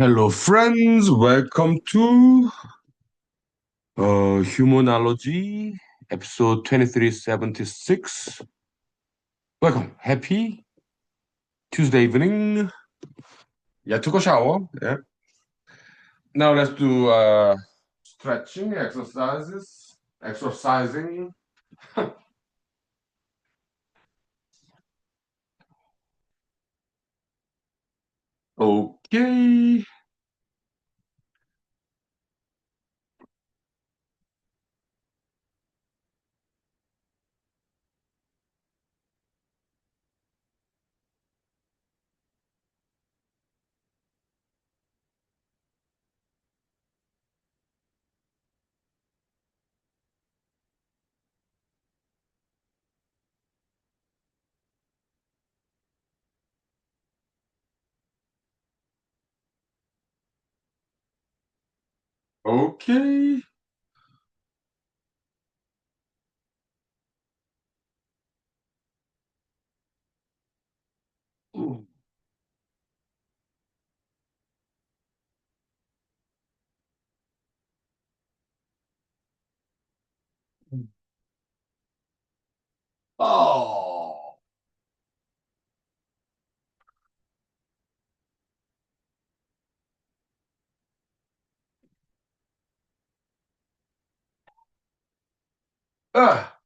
Hello, friends. Welcome to humanology, episode 2376. Welcome. Happy Tuesday evening. Yeah, took a shower. Yeah. Now let's do stretching exercises. Exercising. Okay. Okay. Ooh. Oh. Ah.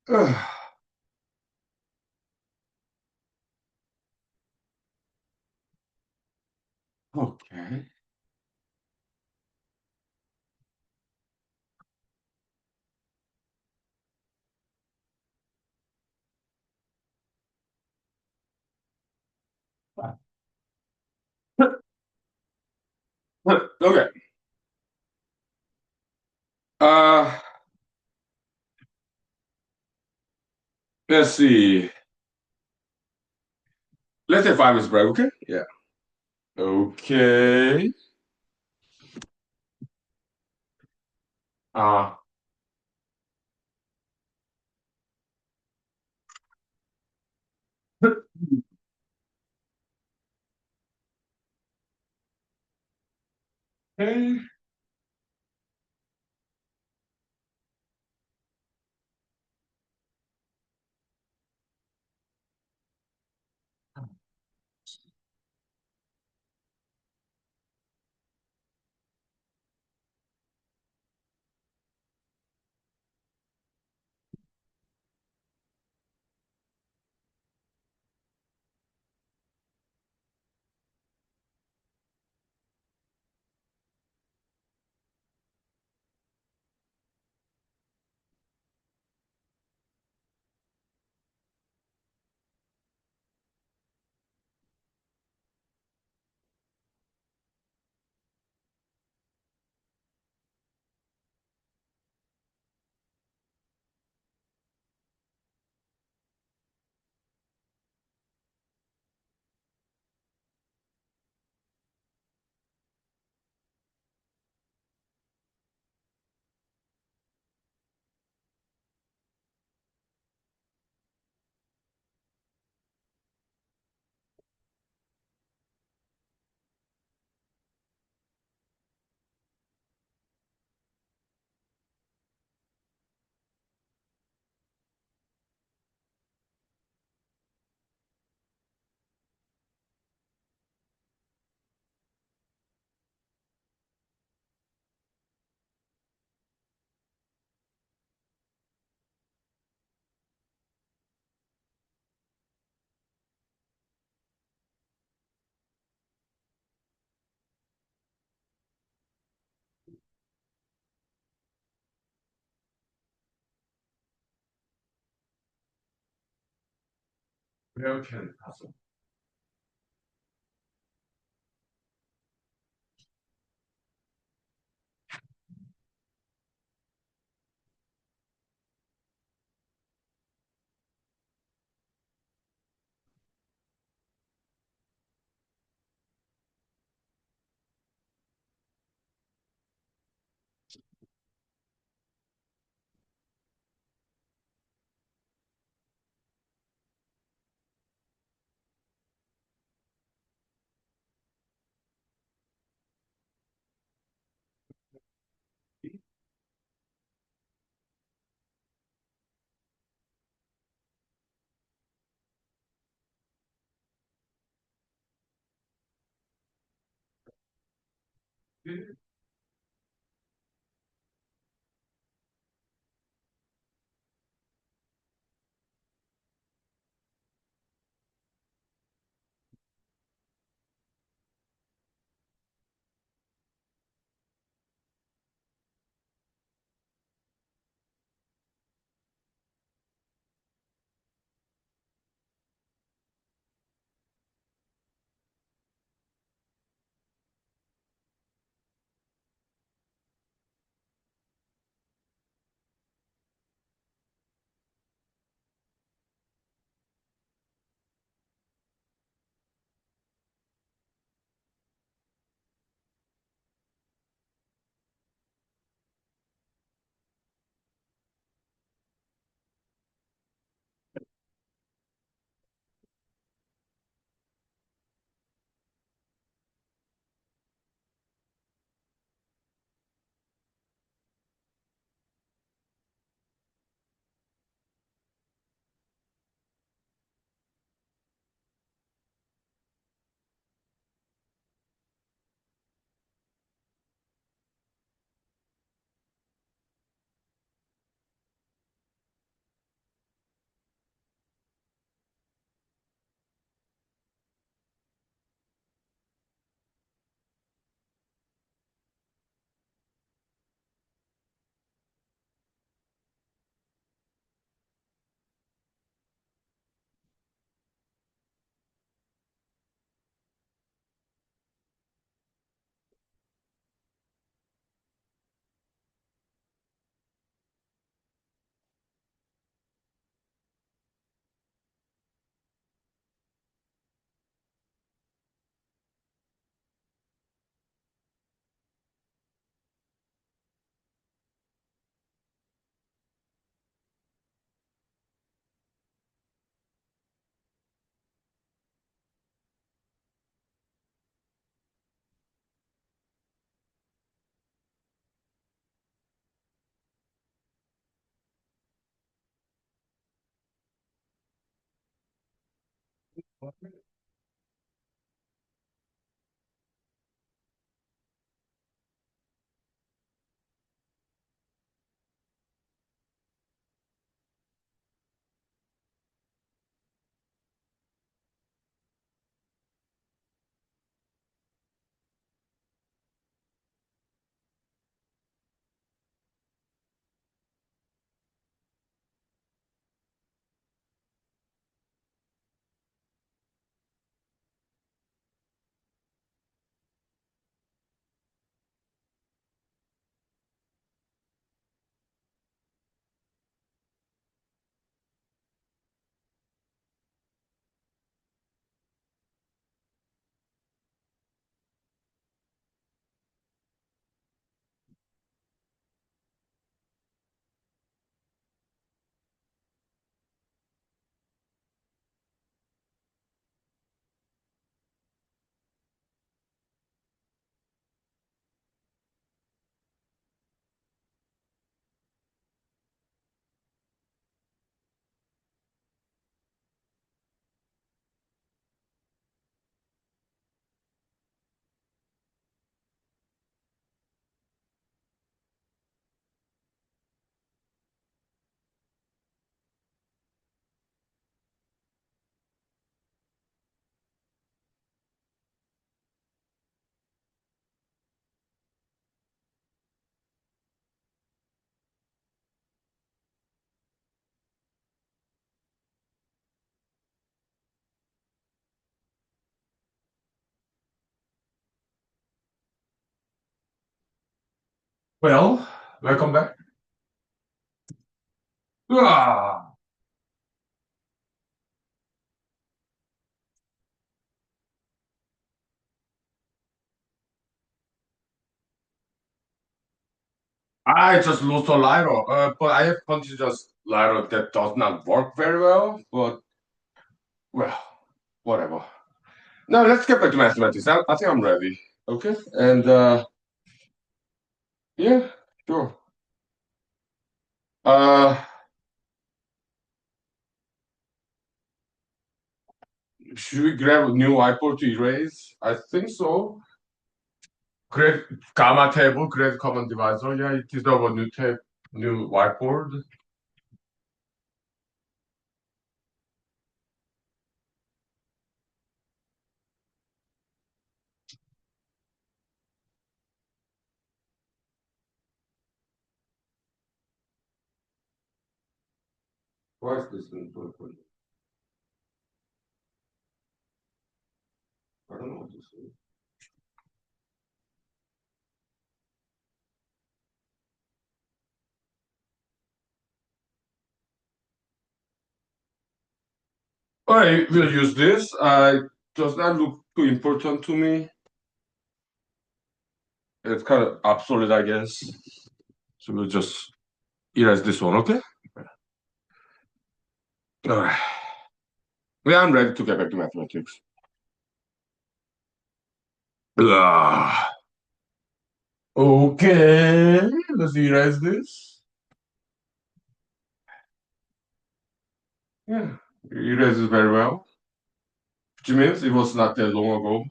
Ah. Okay. Okay. Uh, let's see. Let's say 5 minutes break. Okay. Yeah. Okay. Uh, okay. Okay. Awesome. Well, welcome back. Ah, I just lost a lyro, but I have continuous lyro that does not work very well. But well, whatever. Now let's get back to mathematics. I think I'm ready. Okay, and yeah, sure. Uh, should we grab a new whiteboard to erase? I think so. Great gamma table, great common divisor. Yeah, it is our new tab, new whiteboard. Why is this important? I don't know what this is. I will use this. Does that look too important to me? It's kind of obsolete, I guess. So we'll just erase this one, okay? Alright. Yeah, I'm ready to get back to mathematics. Ah, okay, let's erase this. Yeah, erase it very well. Which means it was not that long ago.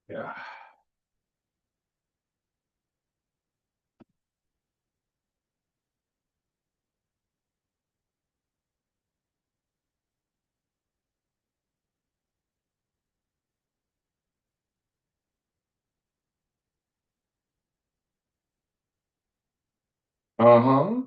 Yeah. Uh-huh.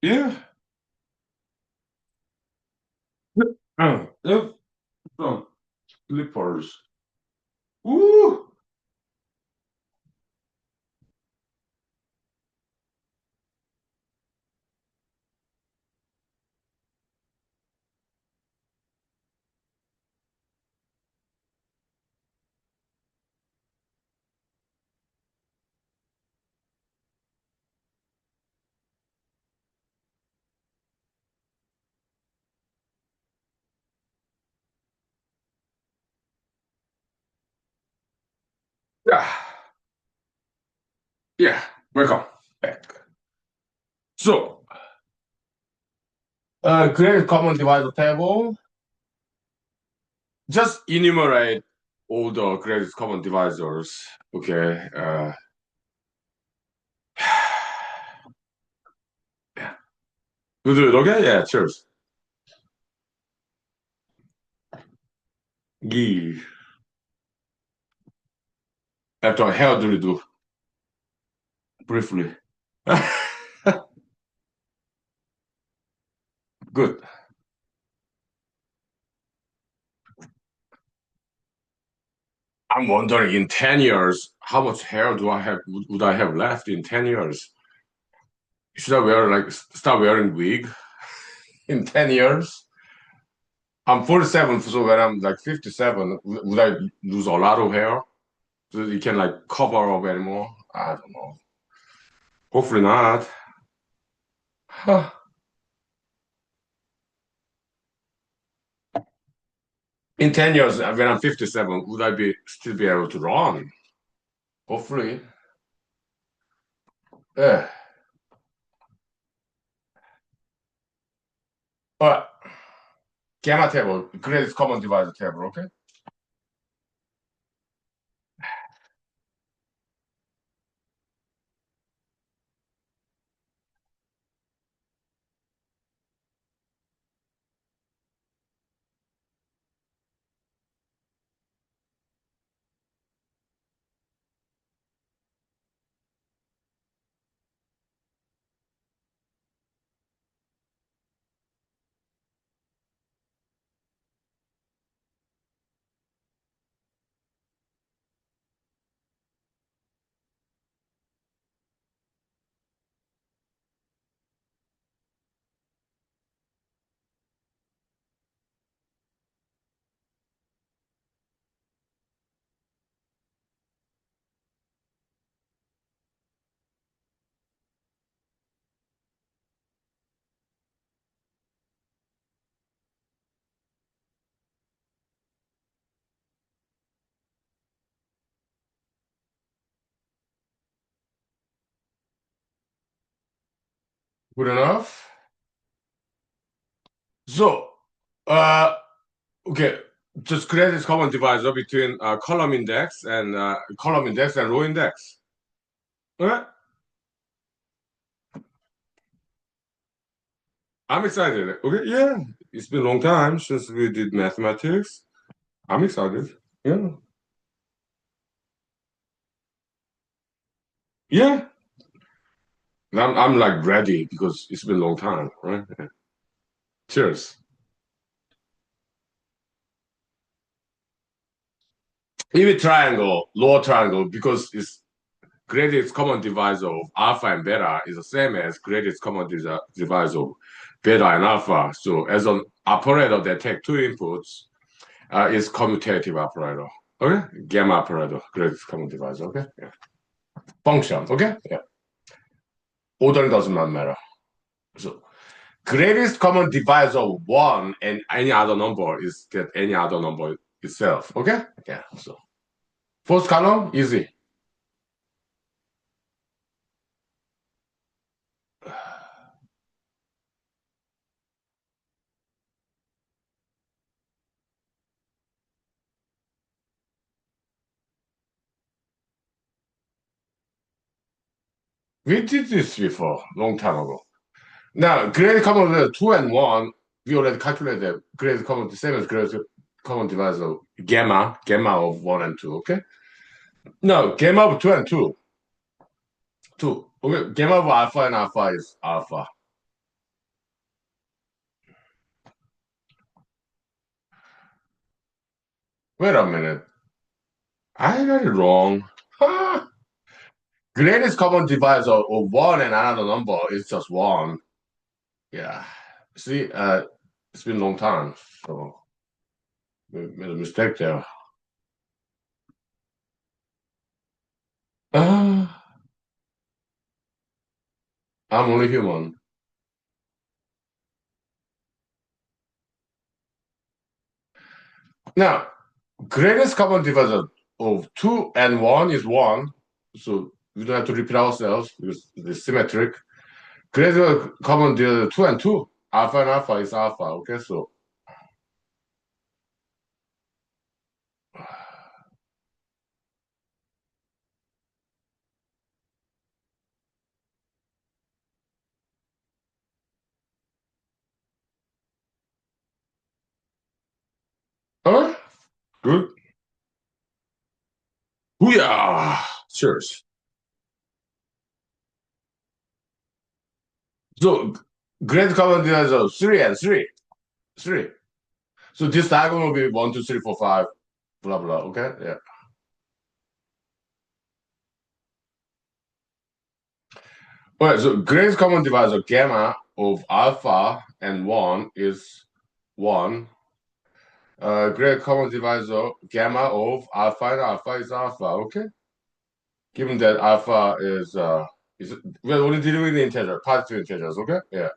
Yeah. Yeah. Some slippers. Ooh. Yeah. Yeah. Welcome back. So, create a common divisor table. Just enumerate all the greatest common divisors. Okay. Yeah. You do it, okay? Yeah, cheers. Yeah. After how do you do? Briefly. Good. I'm wondering in 10 years, how much hair do I have would I have left in 10 years? Should I wear like start wearing wig in 10 years? I'm 47, so when I'm like 57, would I lose a lot of hair? So you can like cover up anymore? I don't know. Hopefully not. Huh. In 10 years, when I'm 57, would I be still be able to run? Hopefully. Yeah. But gamma table, greatest common divisor table, okay? Good enough. So, uh, okay, just create this common divisor between column index and row index. Okay? I'm excited. Okay, yeah, it's been a long time since we did mathematics. I'm excited. Yeah, yeah. I'm like ready because it's been a long time, right? Cheers. Even triangle, lower triangle, because it's greatest common divisor of alpha and beta is the same as greatest common divisor of beta and alpha. So as an operator that take two inputs, is commutative operator. Okay? Gamma operator, greatest common divisor. Okay? Yeah. Function. Okay? Yeah. Order does not matter. So greatest common divisor of one and any other number is that any other number itself. Okay? Yeah. So first column, easy. We did this before, long time ago. Now, greatest common divisor 2 and 1, we already calculated greatest common, the same as greatest common divisor gamma of 1 and 2, okay? No, gamma of 2 and 2. 2. Okay, gamma of alpha and alpha is alpha. Wait a minute. I got it wrong. Greatest common divisor of 1 and another number is just 1. Yeah. See, it's been a long time, so we made a mistake there. Uh, I'm only human. Now, greatest common divisor of 2 and 1 is 1. So we don't have to repeat ourselves because it's symmetric. Greatest common divisor 2 and 2. Alpha and alpha is alpha. Okay, so. All right, good. Booyah! Cheers. So great common divisor 3 and 3. 3. So this diagonal will be 1, 2, 3, 4, 5, blah, blah. Okay, yeah. All right, so greatest common divisor gamma of alpha and 1 is 1. Great common divisor gamma of alpha and alpha is alpha. Okay, given that alpha is we're only dealing with the integer, positive integers. Okay, yeah.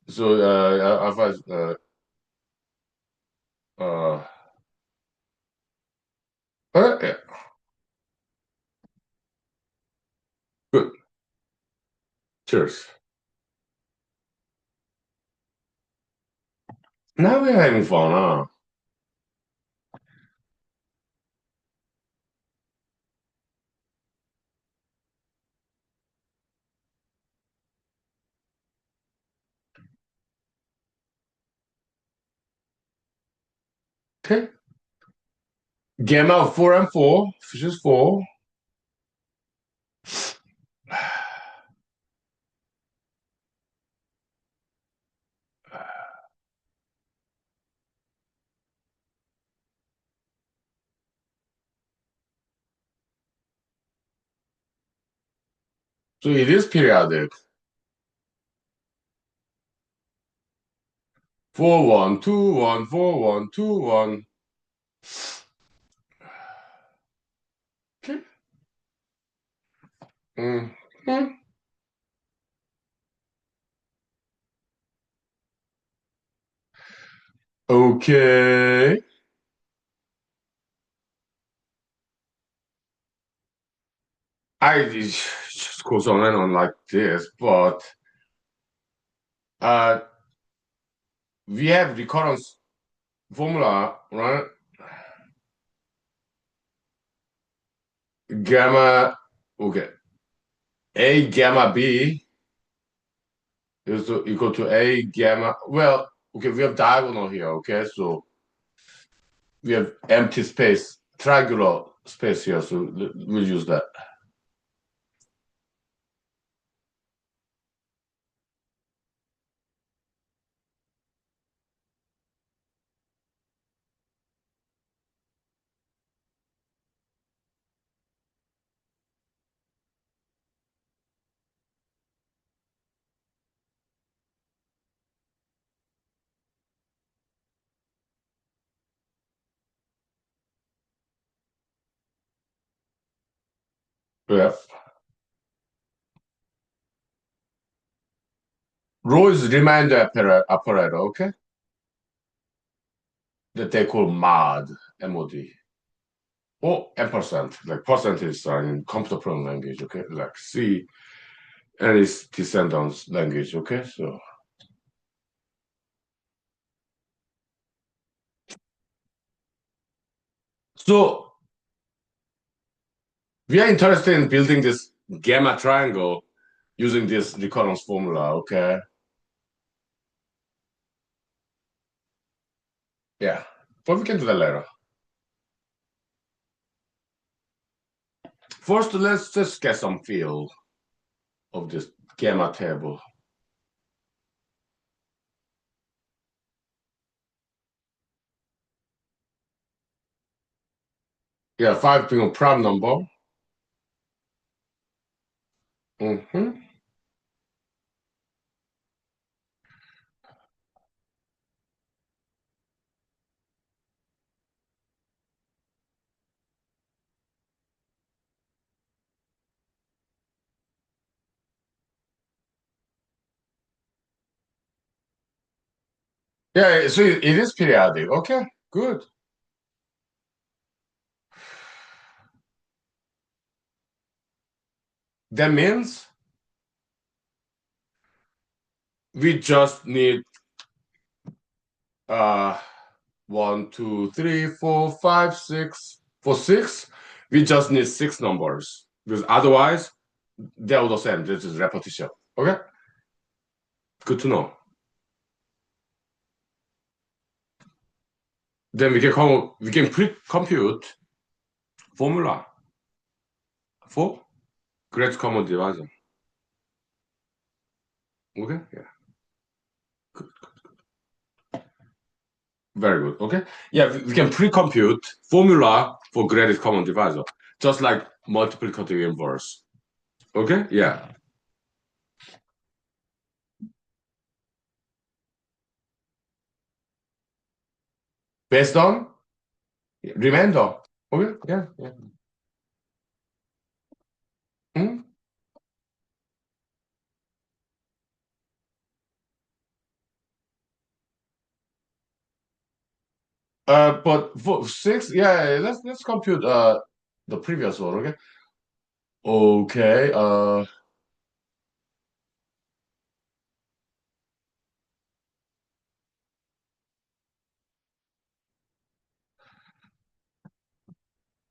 So alpha is uh, yeah, good. Cheers. Now we're having fun, huh? Okay. Gamma of 4 and 4, which is 4. So it is periodic. 4, 1, 2, 1, 4, 1, 2, 1. Okay. Mm. Okay. I just goes on and on like this, but Uh, we have recurrence formula, right? Gamma, okay. A gamma B is equal to A gamma. Well, okay, we have diagonal here, okay? So we have empty space, triangular space here, so we'll use that. Yeah. Rho is reminder operator, okay? That they call mod, MOD. Or ampersand, like percentage sign in computer program language, okay? Like C and its descendants language, okay? So we are interested in building this gamma triangle using this recurrence formula, okay? Yeah, but we can do that later. First, let's just get some feel of this gamma table. Yeah, five being a prime number. Mm-hmm. Yeah, so it is periodic. Okay, good. That means we just need uh 1, 2, 3, 4, 5, 6. For six, we just need six numbers because otherwise they're all the same. This is repetition. Okay, good to know. Then we can pre-compute formula for great common divisor. Okay, yeah, good. Very good. Okay, yeah, we can pre-compute formula for greatest common divisor, just like multiplicative inverse. Okay, yeah, based on remainder. Okay, yeah, yeah. Mhm. But for six, yeah, let's compute the previous one. Okay, okay.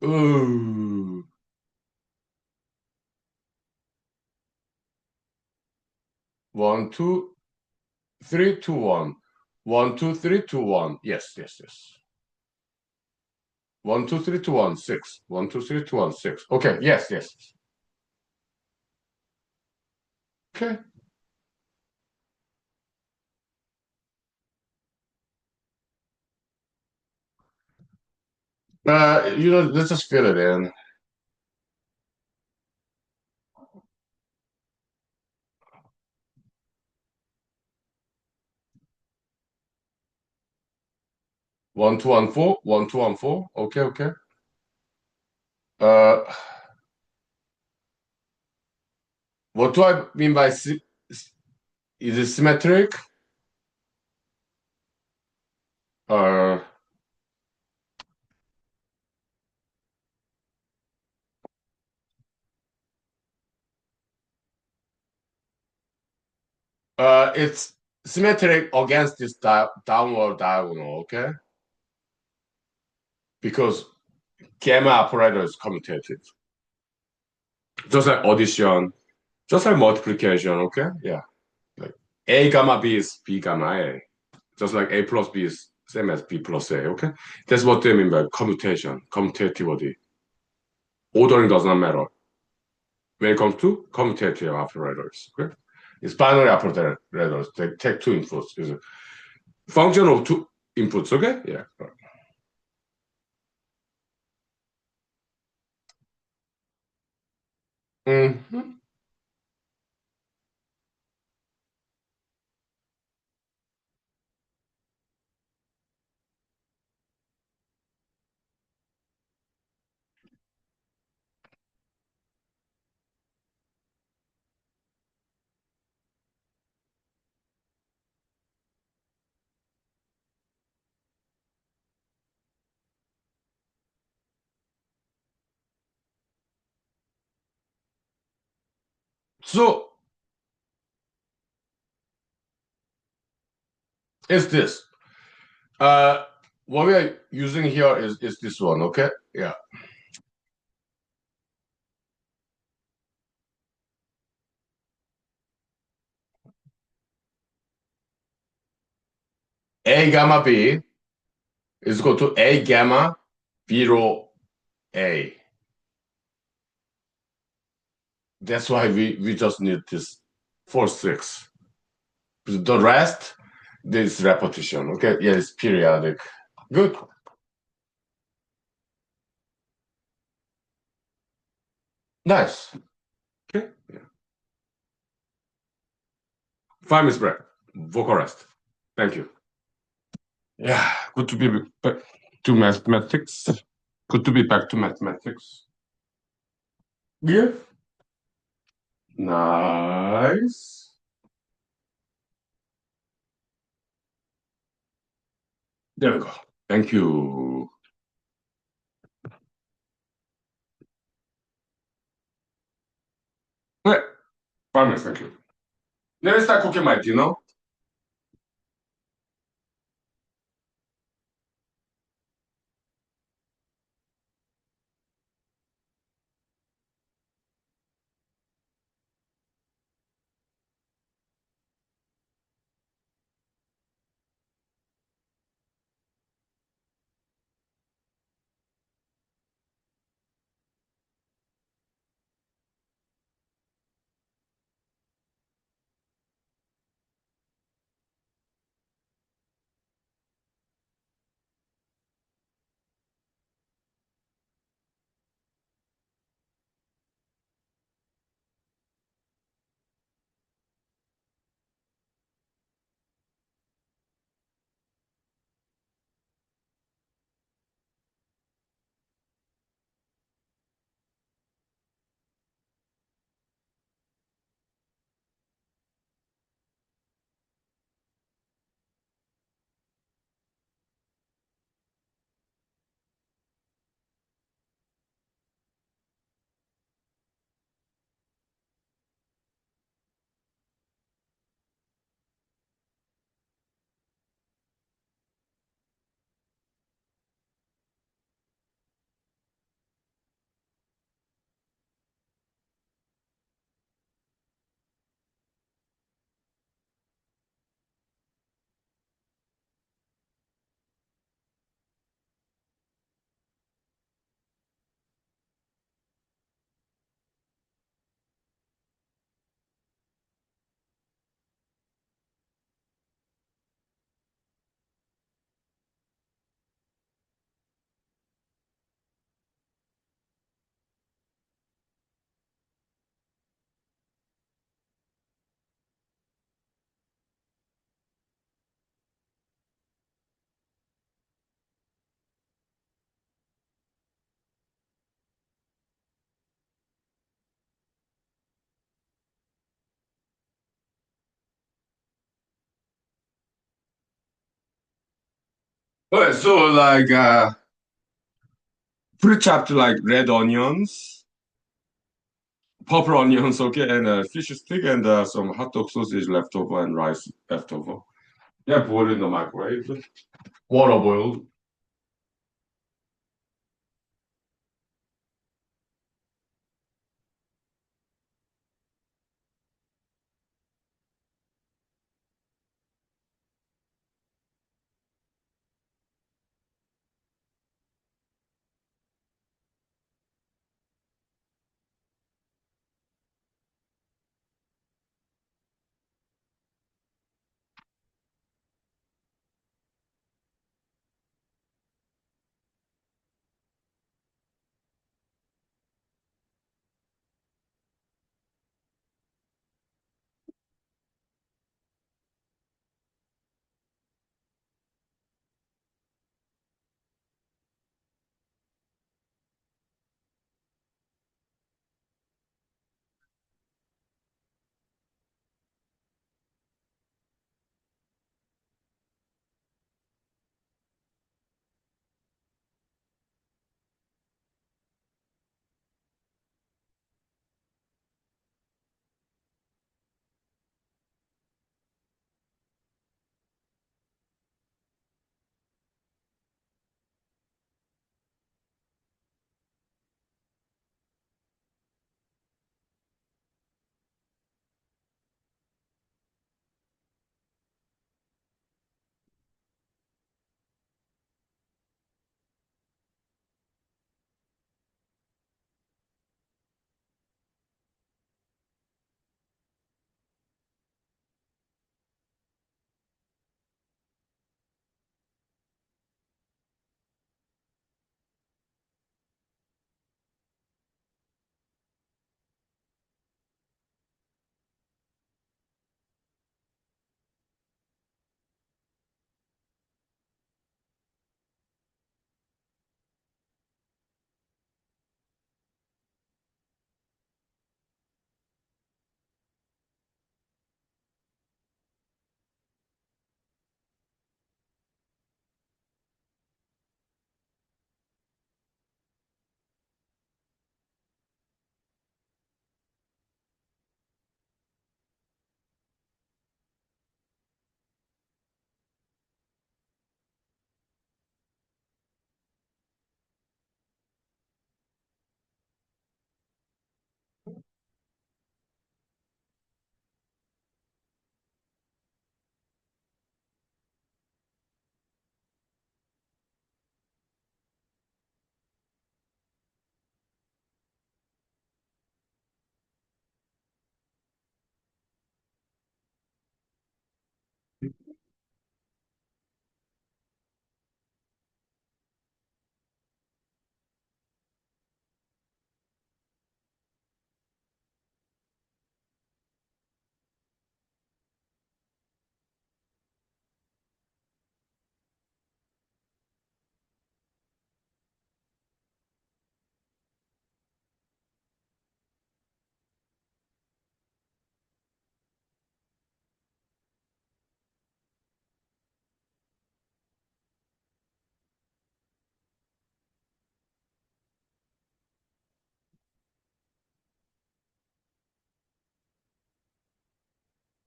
Ooh, 1, 2, 3, 2, 1. 1, 2, 3, 2, 1. Yes, yes, yes. 1, 2, 3, 2, 1, 6. 1, 2, 3, 2, 1, 6. Okay, yes, yes. Okay. Let's just fill it in. 1, 2, 1, 4. 1, 2, 1, 4. Okay, okay. Uh, what do I mean by is it symmetric? Uh, it's symmetric against this downward diagonal, okay? Because gamma operator is commutative. Just like addition, just like multiplication, okay? Yeah. Like A gamma B is B gamma A. Just like A plus B is same as B plus A, okay? That's what they mean by commutation, commutativity. Ordering does not matter when it comes to commutative operators, okay? It's binary operators. They take two inputs. It's a function of two inputs, okay? Yeah. Mhm. So it's this. Uh, what we are using here is this one, okay? Yeah. A gamma B is equal to A gamma B rho A. That's why we just need this 4, 6. The rest, this repetition, okay? Yeah, it's periodic. Good. Nice. Okay. Yeah. 5 minutes break. Vocal rest. Thank you. Yeah, good to be back to mathematics. Good to be back to mathematics. Yeah. Nice. There we go. Thank you. Okay, 5 minutes, thank you. Let me start cooking my dinner. Okay, so like pretty chopped like red onions, purple onions, okay, and fish stick and some hot dog sausage leftover and rice leftover. Yeah, boil in the microwave. Water boiled.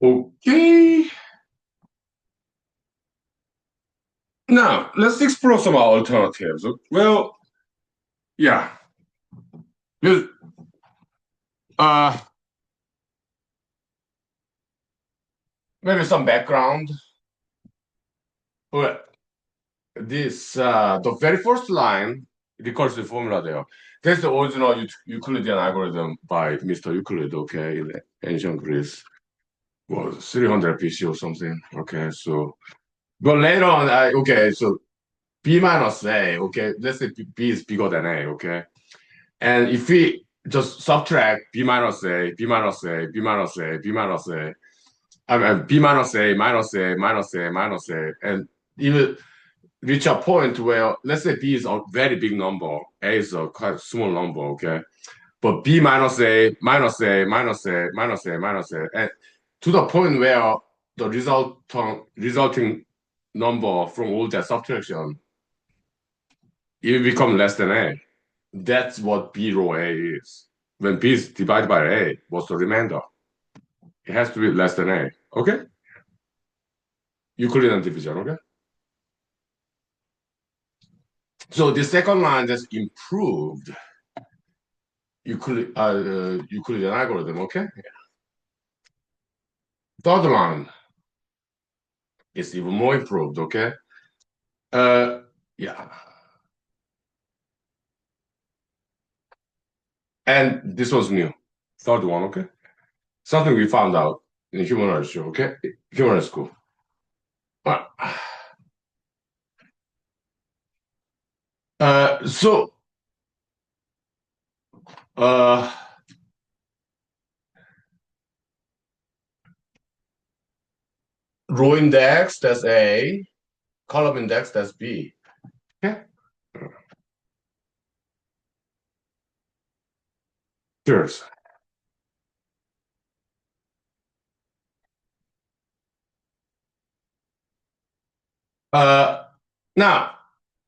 Okay. Now let's explore some alternatives. Well, yeah. Well, Uh, maybe some background. Well, this the very first line recursive formula there. That's the original Euclidean algorithm by Mr. Euclid. Okay, in ancient Greece was 300 BC or something. Okay, so but later on, okay, so B minus A. Okay, let's say B is bigger than A. Okay, and if we just subtract B minus A, B minus A, B minus A, B minus A, I mean B minus A, minus A, minus A, minus A, and even reach a point where let's say B is a very big number, A is a quite small number, okay? But B minus A, minus A, minus A, minus A, minus A, and to the point where the resulting number from all that subtraction, it will become less than A. That's what B row A is. when B is divided by A, what's the remainder? It has to be less than A. Okay? Euclidean division, okay? So the second line just improved Euclidean algorithm, okay? Third line is even more improved, okay? Uh, yeah. And this was new. Third one, okay? Something we found out in humanology, okay? Humanology school. Uh, so, uh, row index, that's A. Column index, that's B. Okay? Cheers. Uh, Now,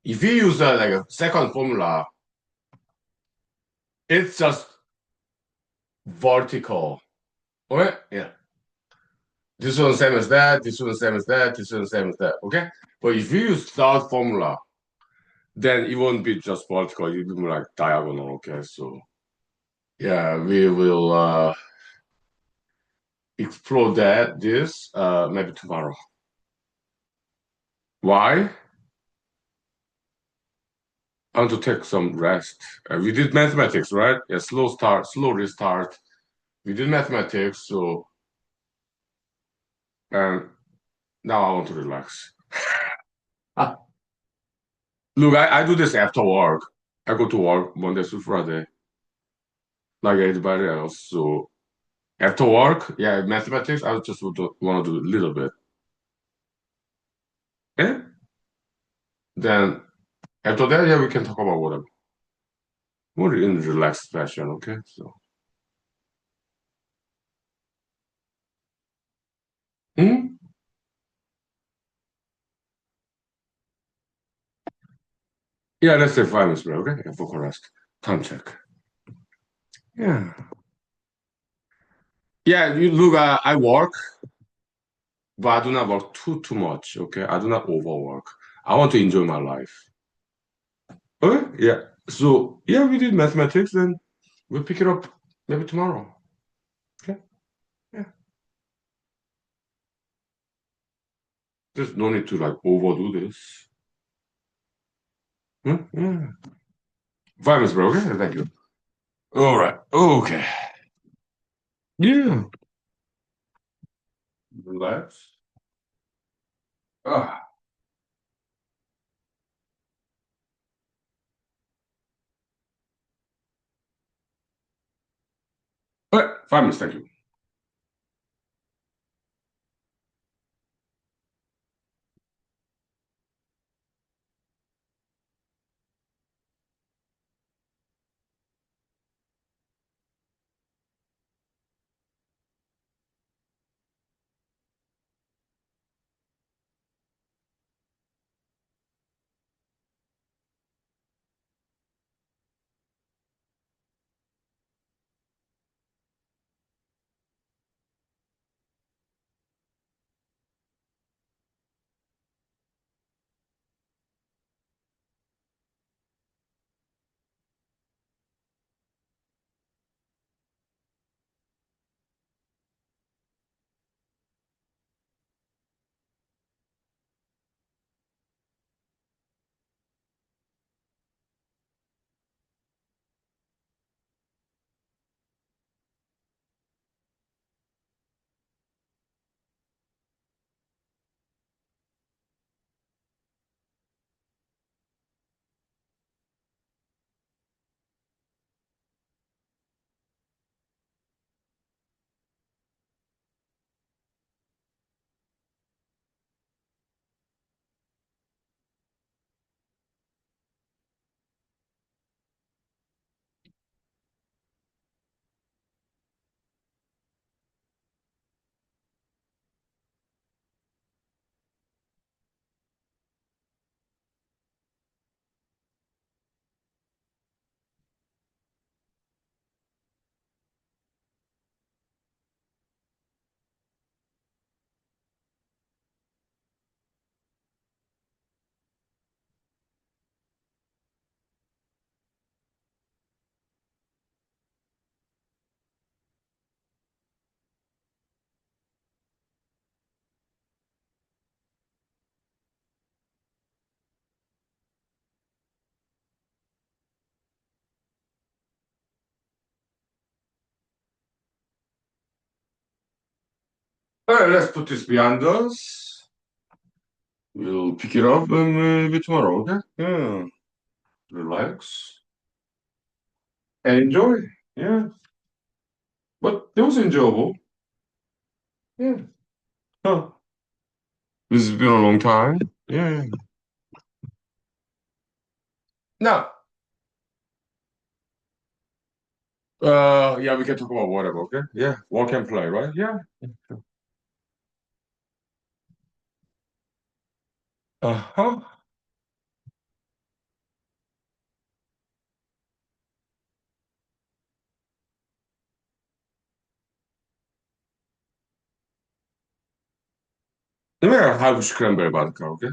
if you use like a second formula, it's just vertical. Okay? Yeah. This one same as that, this one same as that, this one same as that. Okay? But if you use third formula, then it won't be just vertical, it will be like diagonal. Okay. So yeah, we will explore this maybe tomorrow. Why? I want to take some rest. We did mathematics, right? Yeah, slow start, slow restart. We did mathematics, so and now I want to relax. Ah, look, I do this after work. I go to work Monday to Friday, like everybody else. So after work, yeah, mathematics, I just want to do a little bit. And then after that, yeah, we can talk about whatever. More in relaxed fashion, okay? So, hmm? Yeah, let's say 5 minutes, bro, okay? Yeah, for rest. Time check. Yeah. Yeah, you look, I work, but I do not work too much, okay? I do not overwork. I want to enjoy my life. Okay? Yeah. So, yeah, we did mathematics, then we'll pick it up maybe tomorrow. Okay? Yeah. There's no need to like overdo this. Hmm? Yeah. 5 minutes, bro, okay? Thank you. All right. Okay. Yeah. Relax. Ah. All right. 5 minutes, thank you. All right, let's put this behind us. We'll pick it up maybe tomorrow, okay? Yeah. Relax and enjoy. Yeah. But it was enjoyable. Yeah. Huh. This has been a long time. Yeah. Now, yeah, we can talk about whatever, okay? Yeah. Work and play, right? Yeah. Uh-huh. Yeah, have scrambled vodka, okay?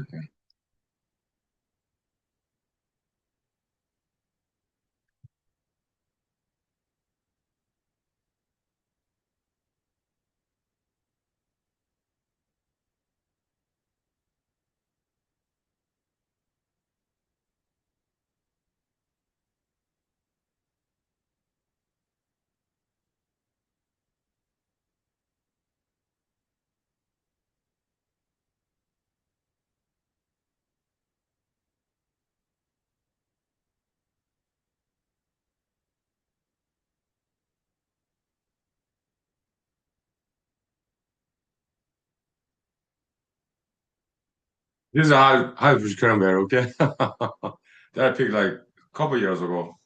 This is a high fish cranberry, okay? That I picked like a couple years ago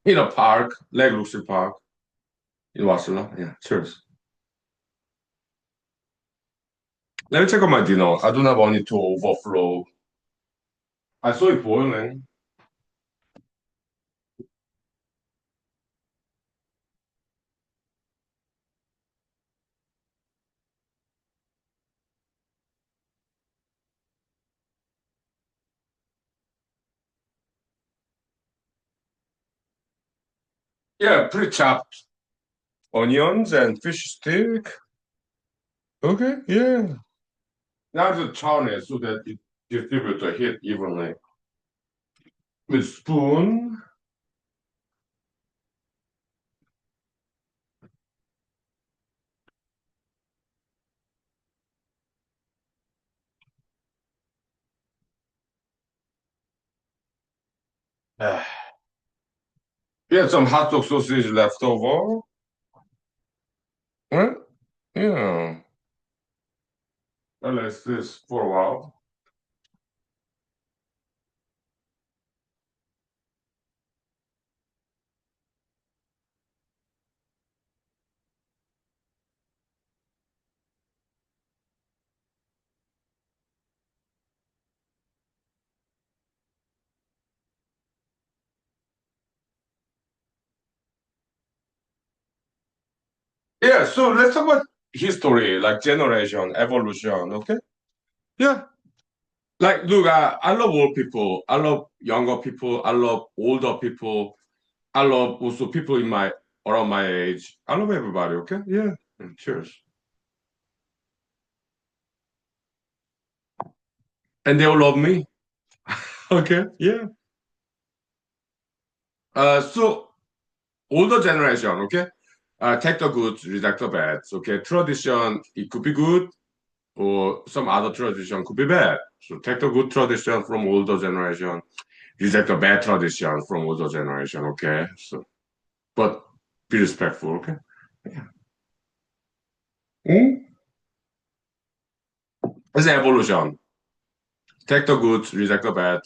in a park, Lake Luxor Park in Wasilla. Yeah, cheers. Let me check on my dinner. I don't have any to overflow. I saw it boiling. Yeah, pre-chopped onions and fish stick. Okay, yeah. Now the turn it so that it distributes the heat evenly. With spoon. Ah. We had some hot dog sausage left over. Huh? Yeah. I'll let this for a while. Yeah, so let's talk about history, like generation, evolution, okay? Yeah. Like, look, I love old people. I love younger people. I love older people. I love also people in my around my age. I love everybody, okay? Yeah. Cheers. And they all love me. Okay. Yeah. So older generation, okay? Take the good, reject the bad. Okay. Tradition, it could be good, or some other tradition could be bad. So take the good tradition from older generation, reject the bad tradition from older generation, okay? So but be respectful, okay? Yeah. Mm? It's evolution. Take the good, reject the bad,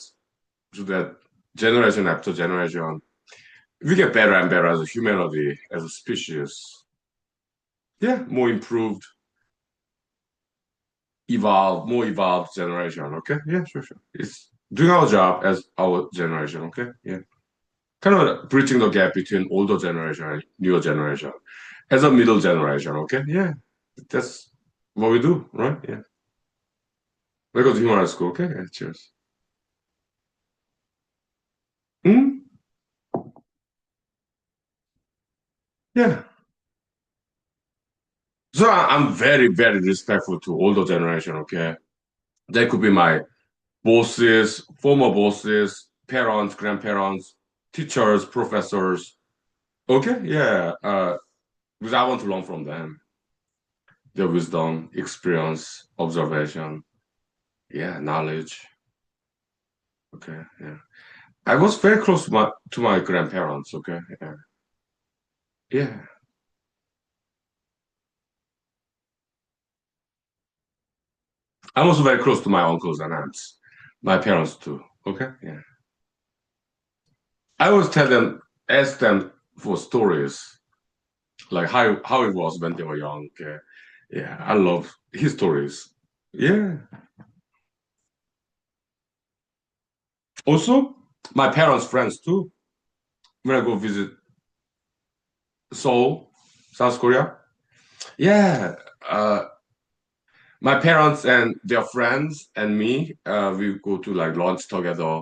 so that generation after generation, we get better and better as a humanity, as a species. Yeah, more improved, evolved, more evolved generation. Okay, yeah, sure, sure. It's doing our job as our generation. Okay, yeah, kind of bridging the gap between older generation and newer generation as a middle generation. Okay, yeah, that's what we do, right? Yeah, we go to human school. Okay, yeah, cheers. Hmm? Yeah. So I'm very, very respectful to older generation. Okay, they could be my bosses, former bosses, parents, grandparents, teachers, professors. Okay, yeah, because I want to learn from them. their wisdom, experience, observation, yeah, knowledge. Okay, yeah. I was very close to my grandparents. Okay, yeah, yeah. I'm also very close to my uncles and aunts, my parents too. Okay, yeah. I always ask them for stories, like how it was when they were young. Okay, yeah. I love his stories. Yeah. Also, my parents' friends too. When I go visit Seoul, South Korea. Yeah. My parents and their friends and me, we go to like lunch together.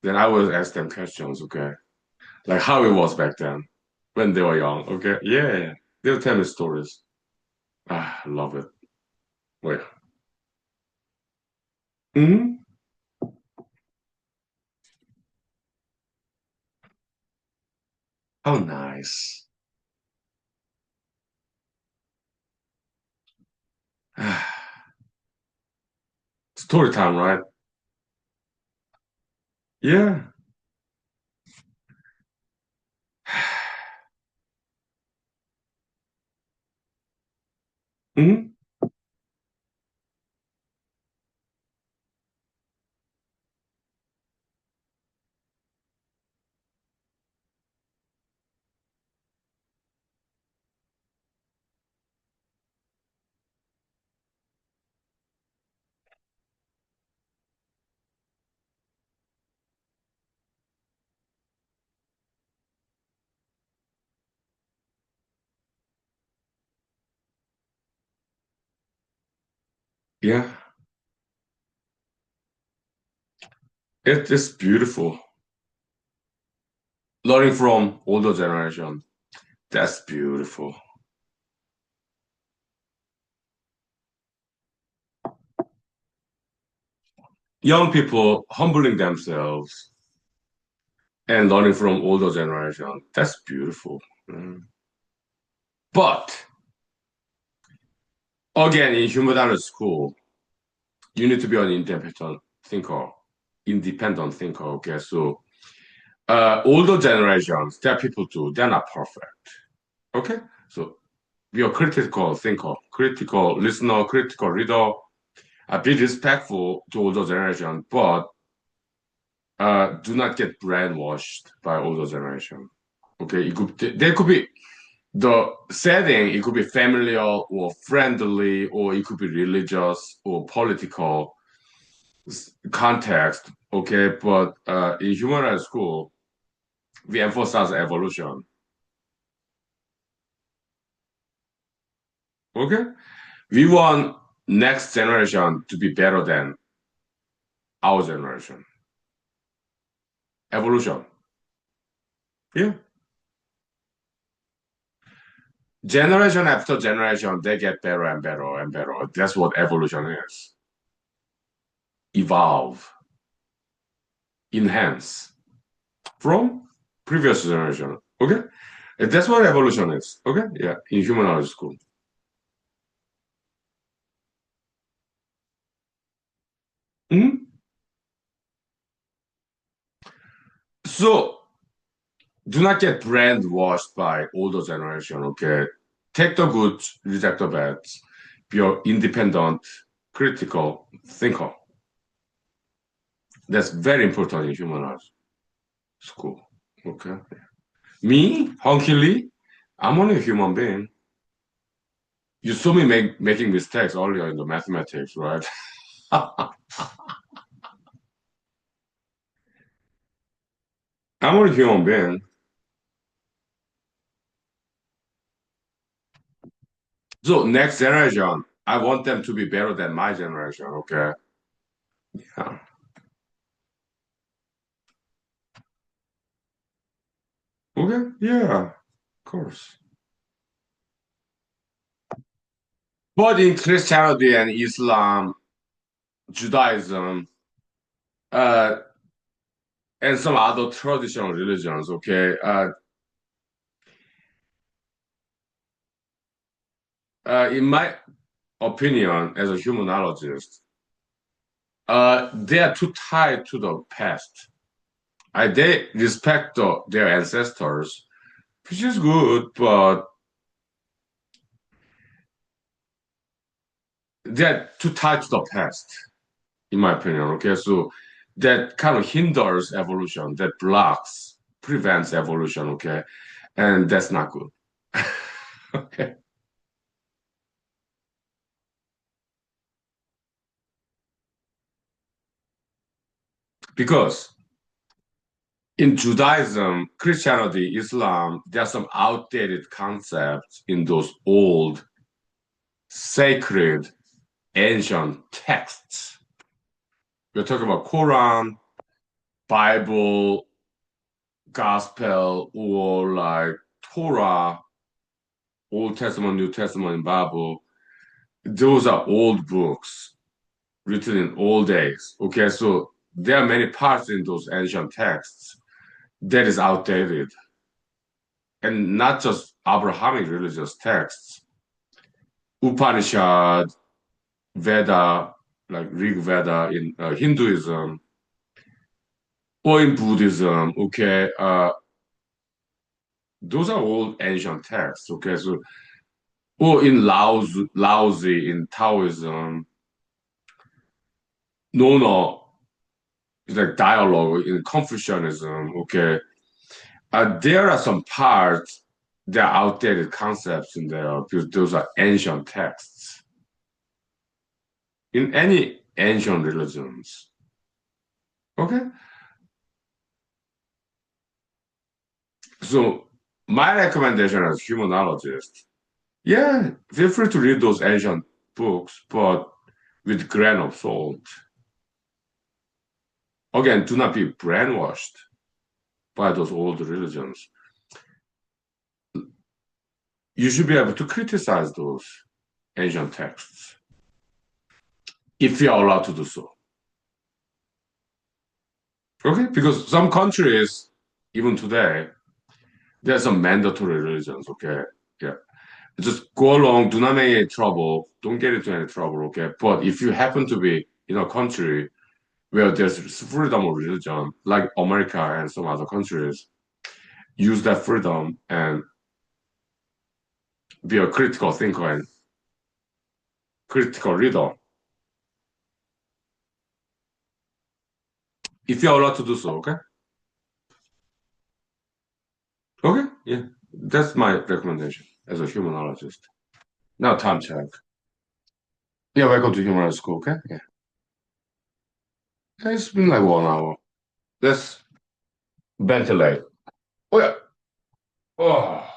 Then I always ask them questions. Okay, like how it was back then when they were young. Okay, yeah, they'll tell me stories. Ah, I love it. Wait. Hmm. How nice. Ah, story time, right? Yeah. Hmm. Yeah, it's beautiful. Learning from older generation. That's beautiful. Young people humbling themselves and learning from older generation. That's beautiful. Mm. But again, in human school, you need to be an thinker, independent thinker. Okay, so older generations, there are people too. They're not perfect. Okay, so be a critical thinker, critical listener, critical reader. Be respectful to older generation, but do not get brainwashed by older generation. Okay, there could be the setting. It could be familiar or friendly, or it could be religious or political context. Okay, but in human rights school, we emphasize evolution. Okay, we want next generation to be better than our generation. Evolution. Yeah. Generation after generation, they get better and better and better. That's what evolution is. Evolve, enhance from previous generation. Okay? And that's what evolution is. Okay? Yeah, in human knowledge school. Mhm. So do not get brainwashed by older generation. Okay? Take the good, reject the bad. Be an independent, critical thinker. That's very important in human knowledge school. Okay? Me, Honky Lee, I'm only a human being. You saw me making mistakes earlier in the mathematics, right? I'm only a human being. So next generation, I want them to be better than my generation. Okay. Yeah. Okay. Yeah. Of course. But in Christianity and Islam, Judaism, uh, and some other traditional religions, okay, In my opinion, as a humanologist, they are too tied to the past. They respect their ancestors, which is good, but they're too tied to the past, in my opinion. Okay, so that kind of hinders evolution, that blocks, prevents evolution. Okay, and that's not good. Okay, because in Judaism, Christianity, Islam, there are some outdated concepts in those old, sacred, ancient texts. We're talking about Quran, Bible, Gospel, or like Torah, Old Testament, New Testament, and Bible. Those are old books written in old days. Okay, so there are many parts in those ancient texts that is outdated, and not just Abrahamic religious texts. Upanishad, Veda, like Rig Veda in Hinduism or in Buddhism. Okay, those are all ancient texts. Okay, so or in Laozi in Taoism, no, no, it's like dialogue in Confucianism. Okay, there are some parts that are outdated concepts in there because those are ancient texts in any ancient religions. Okay, so my recommendation as humanologist, yeah, feel free to read those ancient books, but with grain of salt. Again, do not be brainwashed by those old religions. You should be able to criticize those ancient texts if you are allowed to do so. Okay? Because some countries, even today, there's some mandatory religions. Okay? Yeah. Just go along, do not make any trouble, don't get into any trouble. Okay? But if you happen to be in a country where there's freedom of religion, like America and some other countries, use that freedom and be a critical thinker and critical reader if you're allowed to do so. Okay? Okay? Yeah. That's my recommendation as a humanologist. Now, time check. Yeah, welcome to human school. Okay? Yeah. It's been like 1 hour. Let's ventilate. Oh, yeah. Oh.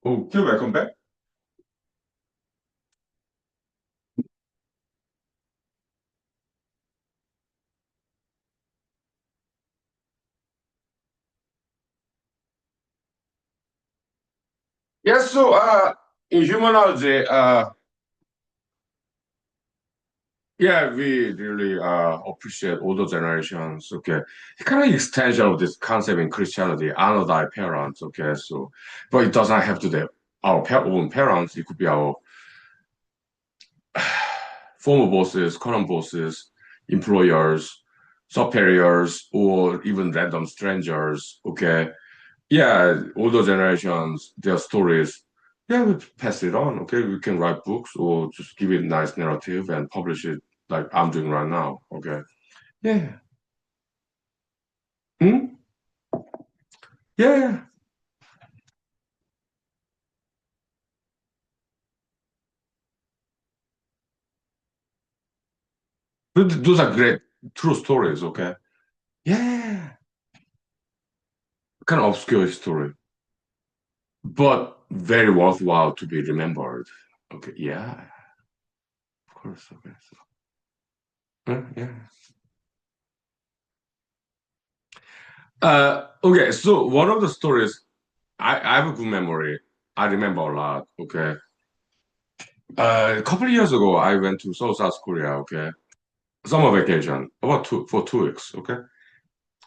Okay, welcome back. Yes, so in humanology, yeah, we really appreciate older generations. Okay, it's kind of extension of this concept in Christianity, honor thy parents. Okay, so but it doesn't have to be our own parents. It could be our former bosses, current bosses, employers, superiors, or even random strangers. Okay, yeah, older generations, their stories, yeah, we pass it on. Okay, we can write books or just give it a nice narrative and publish it like I'm doing right now. Okay, yeah, hmm? Yeah, yeah. But those are great true stories. Okay, yeah, kind of obscure story, but very worthwhile to be remembered. Okay, yeah, of course. Okay, so, yeah. Okay, so one of the stories, I have a good memory. I remember a lot. Okay. A couple of years ago, I went to South Korea. Okay. Summer vacation, about for 2 weeks. Okay.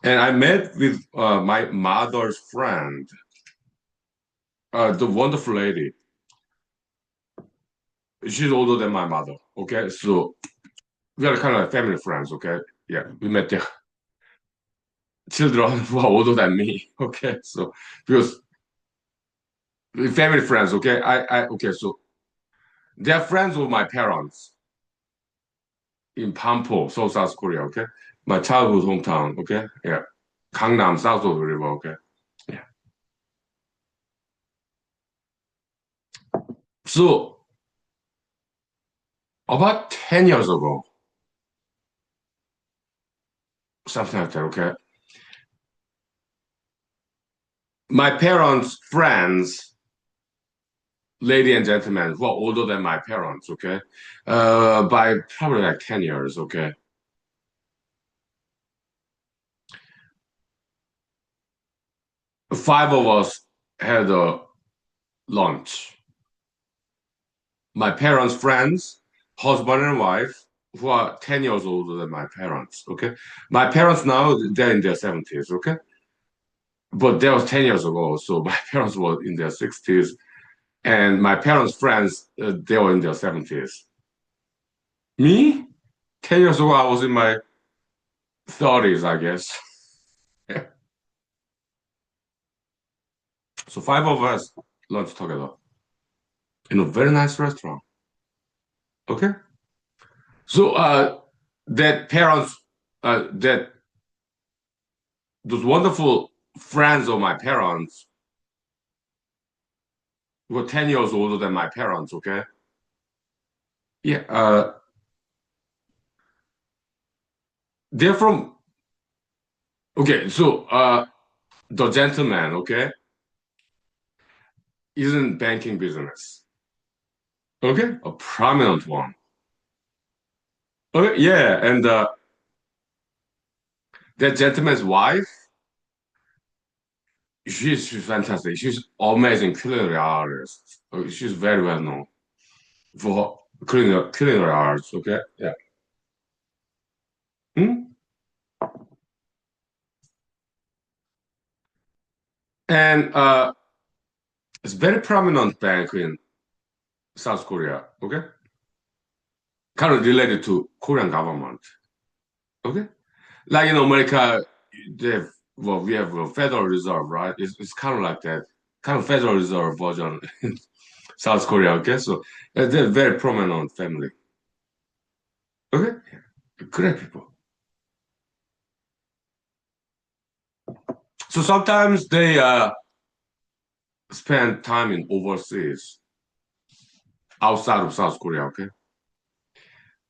And I met with my mother's friend, the wonderful lady. She's older than my mother. Okay. So we are kind of like family friends. Okay. Yeah. We met their children who are older than me. Okay. So because we're family friends. Okay. Okay. So they're friends with my parents in Pampo, South Korea, okay? My childhood hometown, okay? Yeah. Gangnam, south of the river, okay? Yeah. So about 10 years ago, something like that, okay? My parents' friends, lady and gentlemen, who are older than my parents, okay? By probably like 10 years, okay? Five of us had a lunch. My parents' friends, husband and wife, who are 10 years older than my parents, okay? My parents now, they're in their 70s, okay? But that was 10 years ago. So my parents were in their 60s, and my parents' friends, they were in their 70s. Me? 10 years ago, I was in my 30s, I guess. So five of us lunch together in a very nice restaurant. Okay. So that parents, that those wonderful friends of my parents were 10 years older than my parents. Okay. Yeah. They're from, okay. So the gentleman, okay, is in banking business. Okay, a prominent one. Okay, yeah, and that gentleman's wife, she's fantastic. She's amazing culinary artist. She's very well known for culinary arts. Okay, yeah. Hmm? And it's very prominent bank in South Korea. Okay, kind of related to Korean government. Okay, like in America, they have, well, we have a Federal Reserve, right? It's kind of like that, kind of Federal Reserve version South Korea. Okay, so they're very prominent family. Okay, great people. So sometimes they spend time in overseas, outside of South Korea. Okay,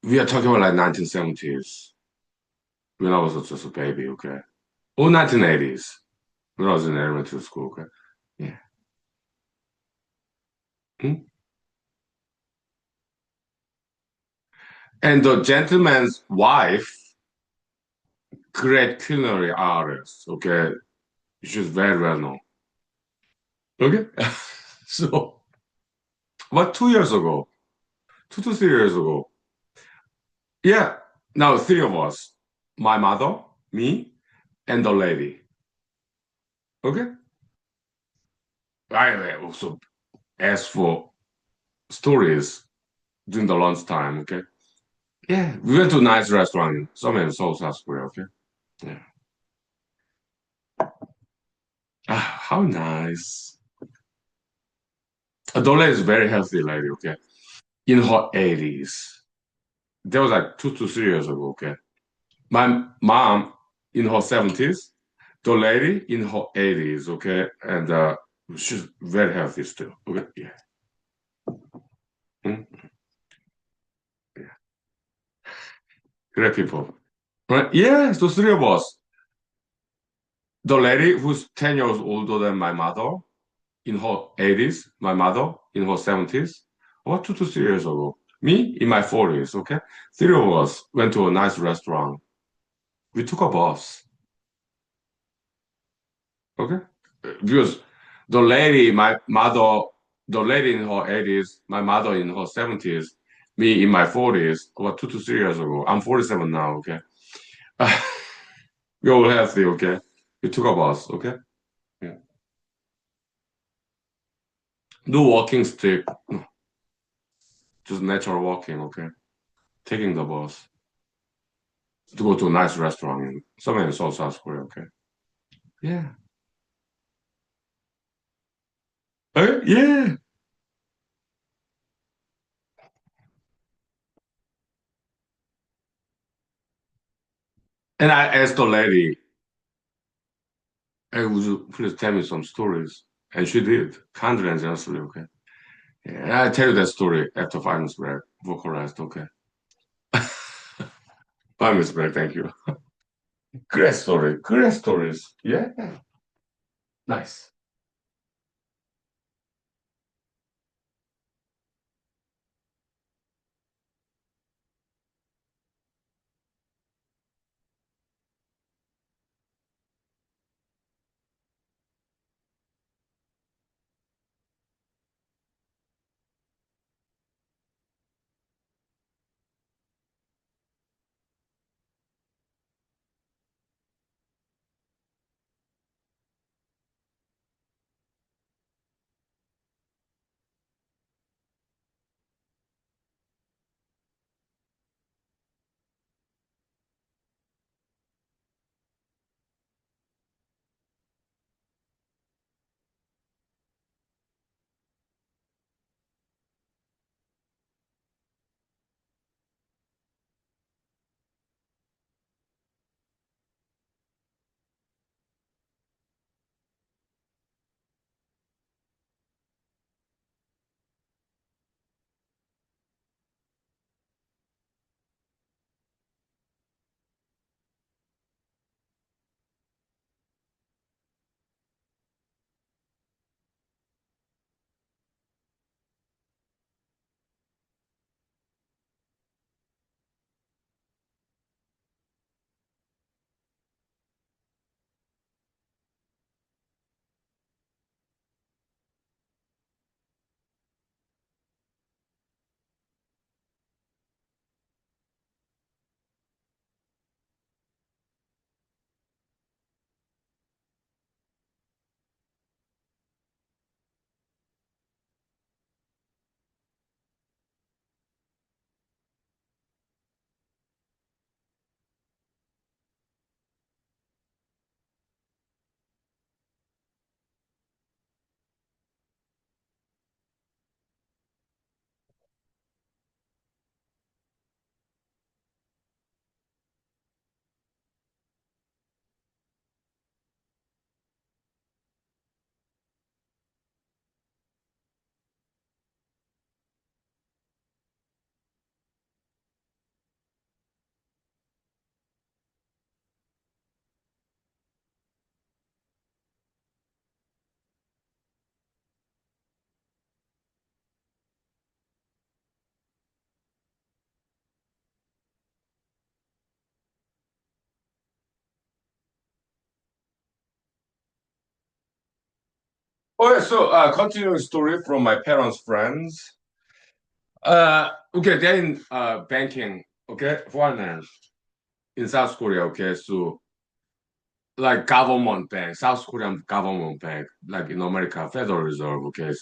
we are talking about like 1970s when I was just a baby. Okay, or 1980s when I was in elementary school. Okay, yeah. Hmm? And the gentleman's wife, great culinary artist. Okay, she's very well known. Okay, so what 2 years ago, 2 to 3 years ago, yeah. Now three of us, my mother, me, and the lady. Okay, I also asked for stories during the lunchtime. Okay, yeah, we went to a nice restaurant somewhere in South Korea. Okay, yeah. Ah, how nice. The lady is a very healthy lady. Okay, in her 80s. That was like 2 to 3 years ago. Okay, my mom in her 70s, the lady in her 80s. Okay, and she's very healthy still. Okay, yeah. Mm, yeah. Great people. Right? Yeah, so three of us. The lady who's 10 years older than my mother in her 80s, my mother in her 70s, about 2 to 3 years ago. Me in my 40s, okay? Three of us went to a nice restaurant. We took a bus, okay? Because the lady in her 80s, my mother in her 70s, me in my 40s, about 2 to 3 years ago. I'm 47 now, okay? We all healthy, okay? We took a bus, okay? Yeah. No walking stick, just natural walking, okay? Taking the bus to go to a nice restaurant somewhere in South Korea, okay? Yeah. Yeah. And I asked the lady, hey, would you please tell me some stories? And she did, kindly and generously, okay? Yeah, and I tell you that story after 5 minutes break, vocalized, okay? 5 minutes break, thank you. Great story, great stories. Yeah, nice. Okay, so continuing story from my parents' friends. Okay, they're in banking, okay, finance in South Korea. Okay, so like government bank, South Korean government bank, like in America, Federal Reserve. Okay,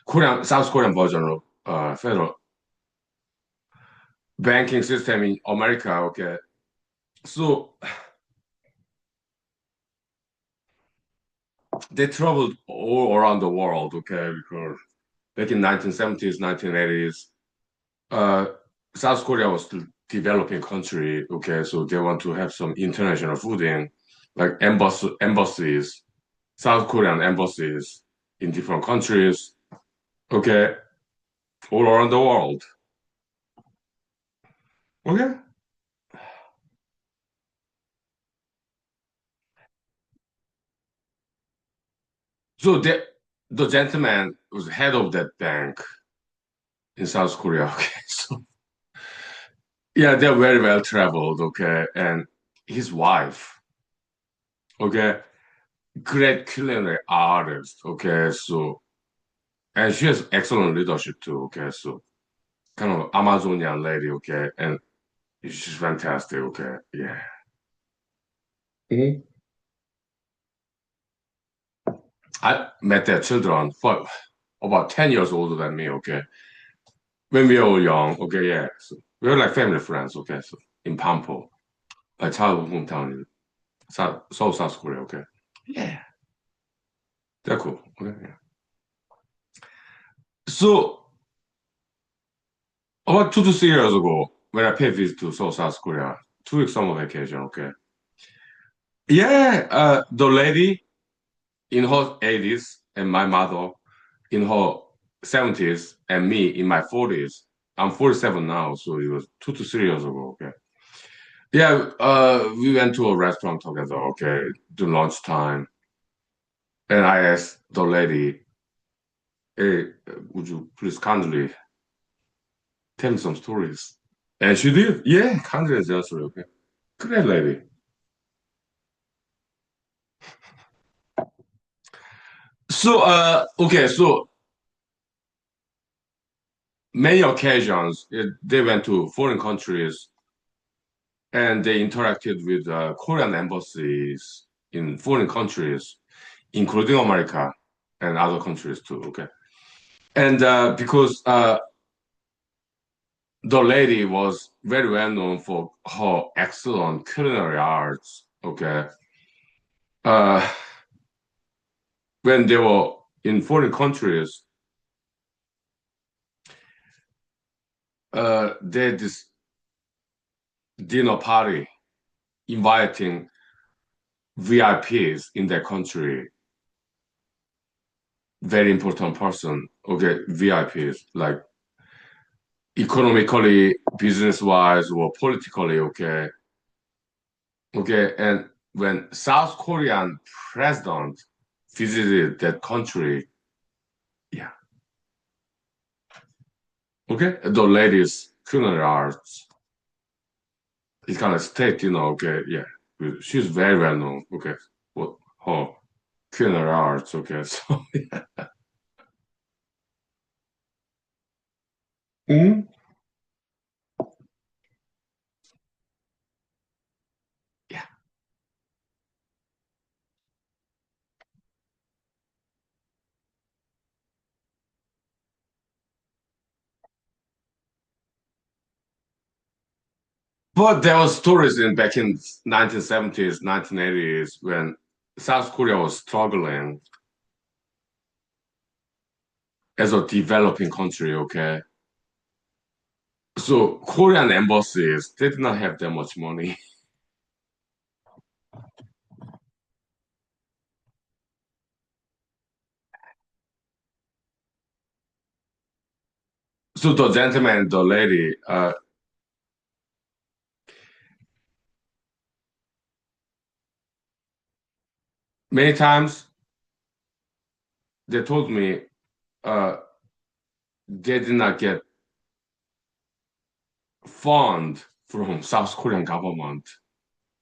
Korean South Korean version of federal banking system in America. Okay, so they traveled all around the world. Okay, because back in 1970s, 1980s. uh, South Korea was still developing country. Okay, so they want to have some international footing, like embassies, South Korean embassies in different countries. Okay, all around the world. Okay, so the gentleman was head of that bank in South Korea. Okay, so yeah, they're very well traveled. Okay, and his wife. Okay, great culinary artist. Okay, so and she has excellent leadership too. Okay, so kind of Amazonian lady, okay, and she's fantastic, okay, yeah. Mhm. I met their children for about 10 years older than me, okay, when we were young, okay, yeah. So we were like family friends, okay, so in Pampo, my childhood hometown in South Korea, okay. Yeah, they're cool, okay, yeah. So about 2 to 3 years ago, when I paid visit to South Korea, 2 weeks summer vacation, okay. Yeah, the lady in her 80s and my mother in her 70s and me in my 40s. I'm 47 now, so it was 2 to 3 years ago. Okay. Yeah, we went to a restaurant together, okay, during lunchtime. And I asked the lady, hey, would you please kindly tell me some stories? And she did. Yeah, kindly and generously, okay. Great lady. So, okay, so many occasions they went to foreign countries and they interacted with Korean embassies in foreign countries, including America and other countries too. Okay, and because the lady was very well known for her excellent culinary arts. Okay, uh, when they were in foreign countries, they had this dinner party inviting VIPs in their country, very important person. Okay, VIPs like economically, business wise, or politically, okay. Okay, and when South Korean president visited that country, yeah, okay, the lady's culinary arts is kind of state, okay, yeah, she's very well known, okay, what her culinary arts, okay, so Mhm. Yeah. But there was stories in back in 1970s, 1980s when South Korea was struggling as a developing country, okay? So Korean embassies they did not have that much money. So the gentleman and the lady, many times they told me uh, they did not get fund from South Korean government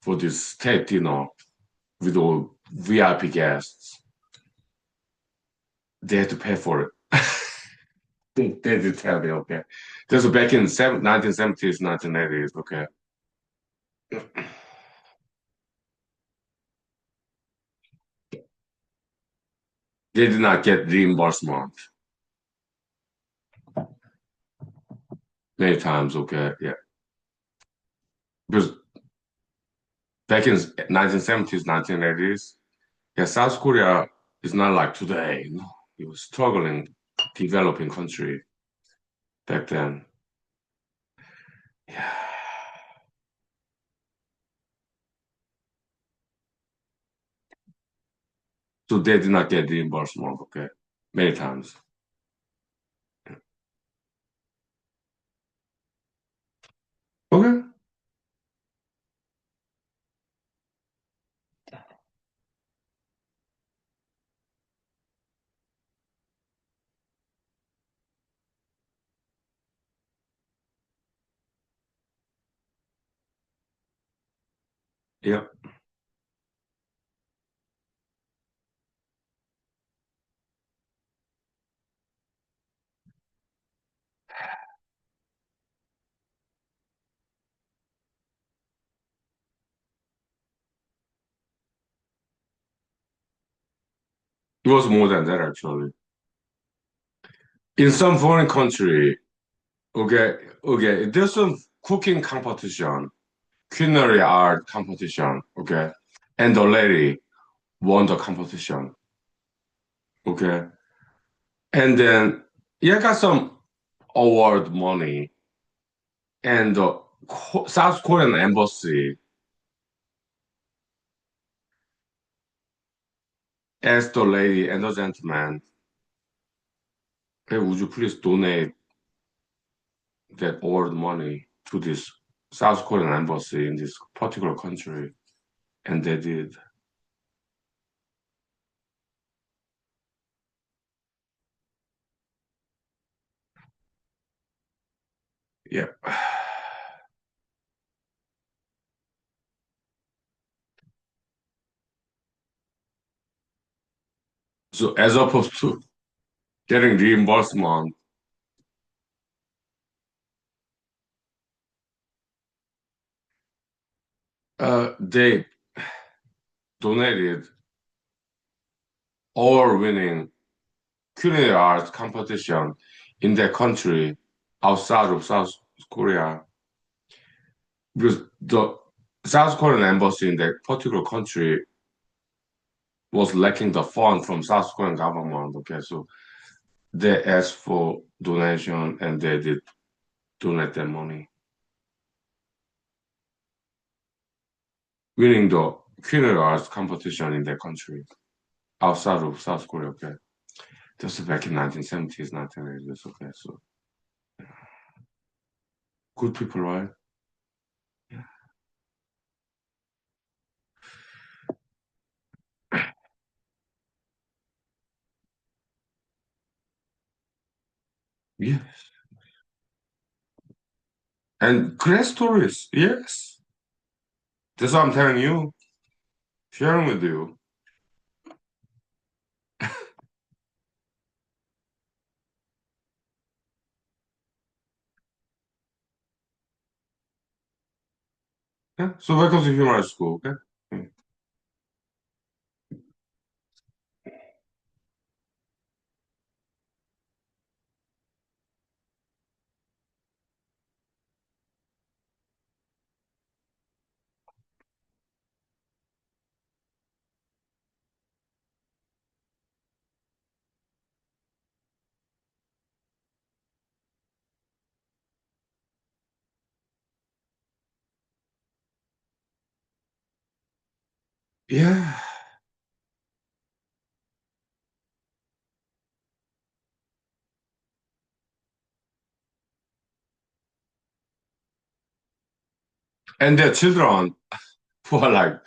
for this state dinner with all VIP guests. they had to pay for it. They did tell me, okay. This was back in 1970s, 1980s, okay. They did not get reimbursement many times, okay, yeah. Because back in 1970s, 1980s, yeah, South Korea is not like today, you know. It was struggling, developing country back then. Yeah. So they did not get reimbursement, okay, many times. Okay. Yeah. It was more than that actually. In some foreign country, okay, okay, there's some cooking competition, culinary art competition, okay, and the lady won the competition, okay, and then you got some award money, and the South Korean embassy asked the lady and the gentleman, hey, would you please donate that award money to this South Korean embassy in this particular country? And they did. Yeah. So as opposed to getting reimbursement, they donated award-winning culinary arts competition in their country outside of South Korea because the South Korean embassy in that particular country was lacking the fund from South Korean government. Okay, so they asked for donation and they did donate their money, winning the culinary arts competition in their country outside of South Korea. Okay, this is back in 1970s, 1980s. Okay, so good people, right? Yeah. Yes. And great stories. Yes. That's what I'm telling you, sharing with you. Yeah. So welcome to humor school. Okay. Mm. Yeah. And their children who are like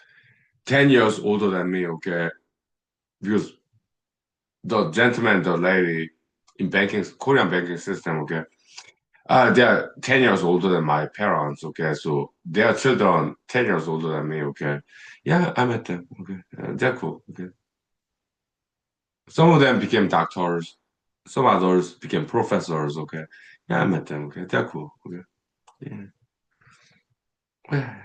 10 years older than me, okay? Because the gentleman, the lady in banking, Korean banking system, okay? They're 10 years older than my parents, okay? So their children 10 years older than me, okay? Yeah, I met them, okay? They're cool, okay? Some of them became doctors. Some others became professors. Okay. Yeah, I met them. Okay. They're cool. Okay. Yeah.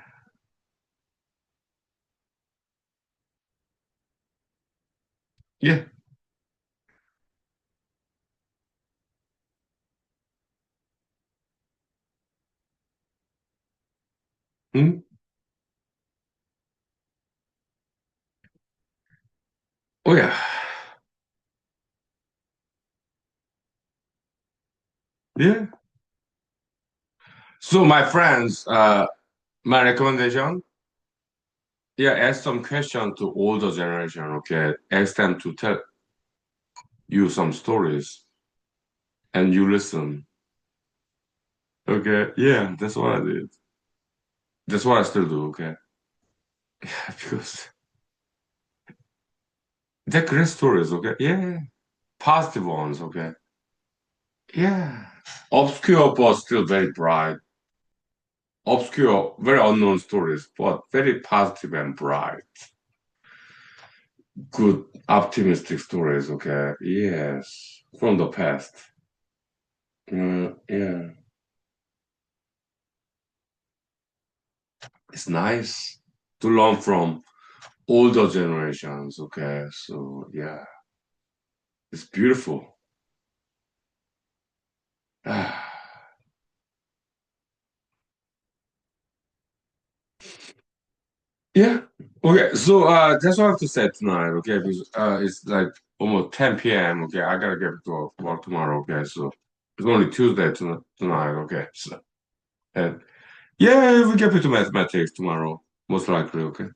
Yeah. Hmm? Oh, yeah. Yeah. So my friends, my recommendation, yeah, ask some question to older generation, okay? Ask them to tell you some stories and you listen. Okay, yeah, that's what I did. That's what I still do, okay? Because they're great stories, okay? Yeah, positive ones, okay? Yeah. Obscure but still very bright. Obscure, very unknown stories, but very positive and bright. Good, optimistic stories, okay? Yes, from the past. Yeah, it's nice to learn from older generations, okay? So, yeah, it's beautiful. Yeah. Okay. So that's what I have to say tonight. Okay, because it's like almost 10 p.m. Okay, I gotta get to work tomorrow. Okay, so it's only Tuesday tonight. Okay, so and yeah, we get to mathematics tomorrow, most likely. Okay.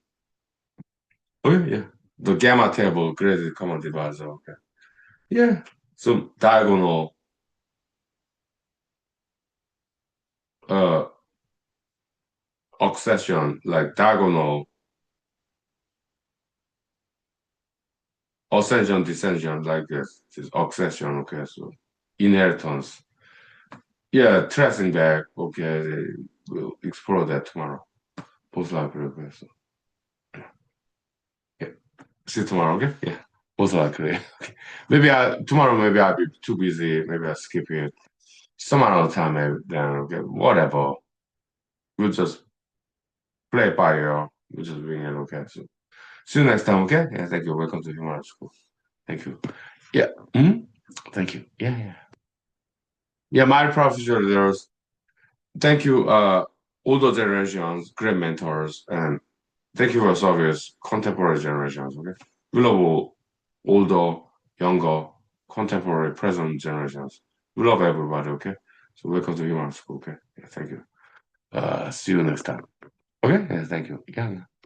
Okay. Yeah. The gamma table graded common divisor. Okay. Yeah. So diagonal uh accession, like diagonal ascension descension, like this accession. Okay. So inheritance. Yeah, tracing back. Okay, we'll explore that tomorrow. Most likely. Okay, so yeah, see you tomorrow. Okay, yeah, most likely. Okay, maybe I tomorrow. Maybe I'll be too busy. Maybe I'll skip it. Some other time. Maybe then. Okay, whatever. We'll just play it by ear. We'll just bring it. Okay, so see you next time. Okay. Yeah, thank you. Welcome to Human School. Thank you. Yeah. Mhm. Thank you. Yeah, yeah. Yeah, my professors. Thank you. Older generations, great mentors, and thank you for service, contemporary generations, okay? We love all older, younger, contemporary, present generations. We love everybody, okay? So welcome to human school, okay? Yeah, thank you. See you next time. Okay? Yeah, thank you. Yeah.